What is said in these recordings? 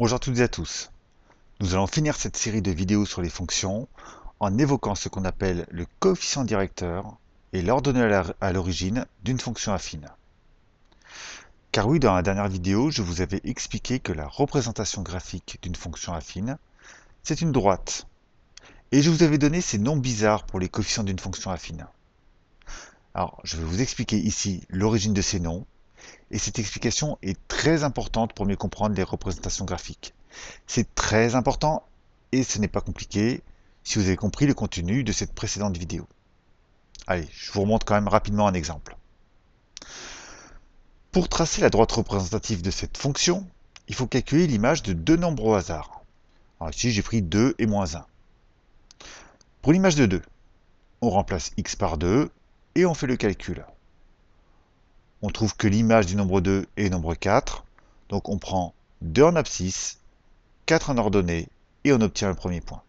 Bonjour à toutes et à tous. Nous allons finir cette série de vidéos sur les fonctions en évoquant ce qu'on appelle le coefficient directeur et l'ordonnée à l'origine d'une fonction affine. Car oui, dans la dernière vidéo, je vous avais expliqué que la représentation graphique d'une fonction affine, c'est une droite. Et je vous avais donné ces noms bizarres pour les coefficients d'une fonction affine. Alors, je vais vous expliquer ici l'origine de ces noms, et cette explication est très importante pour mieux comprendre les représentations graphiques. C'est très important et ce n'est pas compliqué si vous avez compris le contenu de cette précédente vidéo. Allez, je vous remonte quand même rapidement un exemple. Pour tracer la droite représentative de cette fonction, il faut calculer l'image de deux nombres au hasard. Alors ici, j'ai pris 2 et moins 1. Pour l'image de 2, on remplace x par 2 et on fait le calcul. On trouve que l'image du nombre 2 est le nombre 4, donc on prend 2 en abscisse, 4 en ordonnée et on obtient le premier point.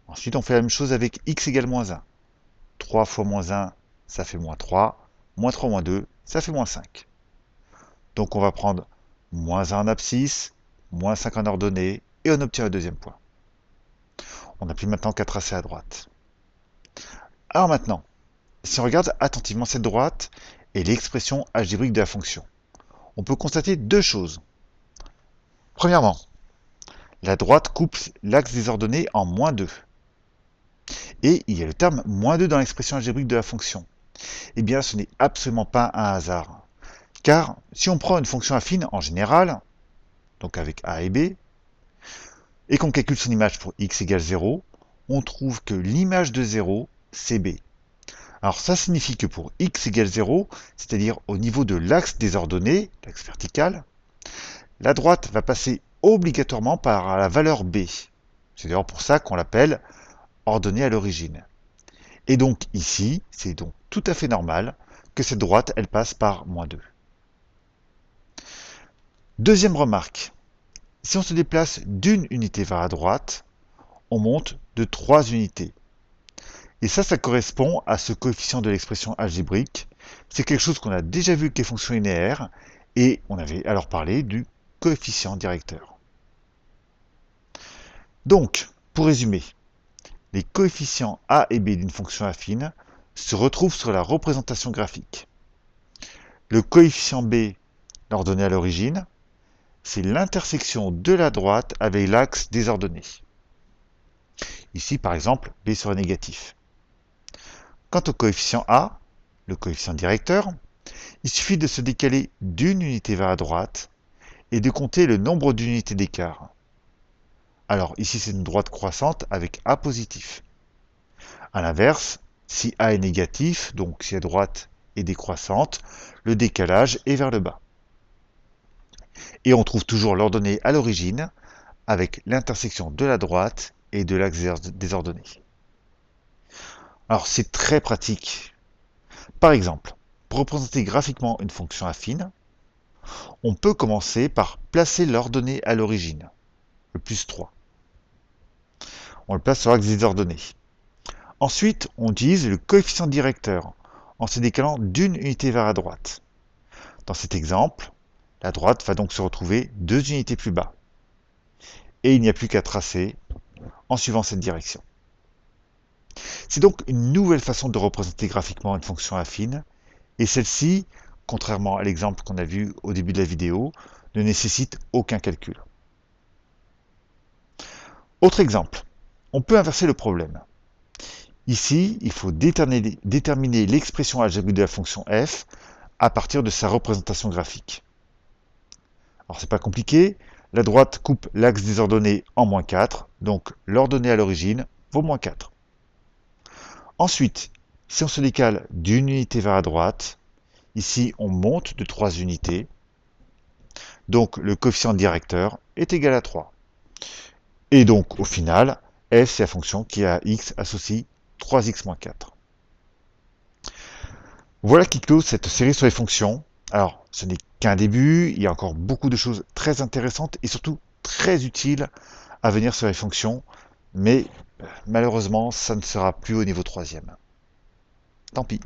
Ensuite, on fait la même chose avec x égale moins 1. 3 fois moins 1, ça fait moins 3. Moins 3 moins 2, ça fait moins 5. Donc on va prendre moins 1 en abscisse, moins 5 en ordonnée, et on obtient le deuxième point. On n'a plus maintenant qu'à tracer à droite. Alors maintenant, si on regarde attentivement cette droite et l'expression algébrique de la fonction, on peut constater deux choses. Premièrement, la droite coupe l'axe des ordonnées en moins 2. Et il y a le terme moins 2 dans l'expression algébrique de la fonction. Eh bien, ce n'est absolument pas un hasard. Car si on prend une fonction affine en général, donc avec a et b, et qu'on calcule son image pour x égale 0, on trouve que l'image de 0, c'est b. Alors ça signifie que pour x égale 0, c'est-à-dire au niveau de l'axe des ordonnées, l'axe vertical, la droite va passer obligatoirement par la valeur b. C'est d'ailleurs pour ça qu'on l'appelle ordonnée à l'origine. Et donc ici, c'est donc tout à fait normal que cette droite, elle passe par moins 2. Deuxième remarque, si on se déplace d'une unité vers la droite, on monte de 3 unités. Et ça correspond à ce coefficient de l'expression algébrique. C'est quelque chose qu'on a déjà vu avec les fonctions linéaires, et on avait alors parlé du coefficient directeur. Donc, pour résumer, les coefficients a et b d'une fonction affine se retrouvent sur la représentation graphique. Le coefficient b, l'ordonnée à l'origine, c'est l'intersection de la droite avec l'axe des ordonnées. Ici, par exemple, b serait négatif. Quant au coefficient a, le coefficient directeur, il suffit de se décaler d'une unité vers la droite et de compter le nombre d'unités d'écart. Alors ici, c'est une droite croissante avec a positif. A l'inverse, si a est négatif, donc si la droite est décroissante, le décalage est vers le bas. Et on trouve toujours l'ordonnée à l'origine avec l'intersection de la droite et de l'axe des ordonnées. Alors c'est très pratique. Par exemple, pour représenter graphiquement une fonction affine, on peut commencer par placer l'ordonnée à l'origine, le plus 3. On le place sur l'axe des ordonnées. Ensuite, on utilise le coefficient directeur en se décalant d'une unité vers la droite. Dans cet exemple, la droite va donc se retrouver 2 unités plus bas. Et il n'y a plus qu'à tracer en suivant cette direction. C'est donc une nouvelle façon de représenter graphiquement une fonction affine, et celle-ci, contrairement à l'exemple qu'on a vu au début de la vidéo, ne nécessite aucun calcul. Autre exemple, on peut inverser le problème. Ici, il faut déterminer l'expression algébrique de la fonction f à partir de sa représentation graphique. Alors c'est pas compliqué, la droite coupe l'axe des ordonnées en moins 4, donc l'ordonnée à l'origine vaut moins 4. Ensuite, si on se décale d'une unité vers la droite, ici on monte de 3 unités, donc le coefficient directeur est égal à 3. Et donc au final, f c'est la fonction qui a x associe 3x moins 4. Voilà qui clôt cette série sur les fonctions. Alors, ce n'est qu'un début, il y a encore beaucoup de choses très intéressantes et surtout très utiles à venir sur les fonctions, mais malheureusement, ça ne sera plus au niveau 3e. Tant pis.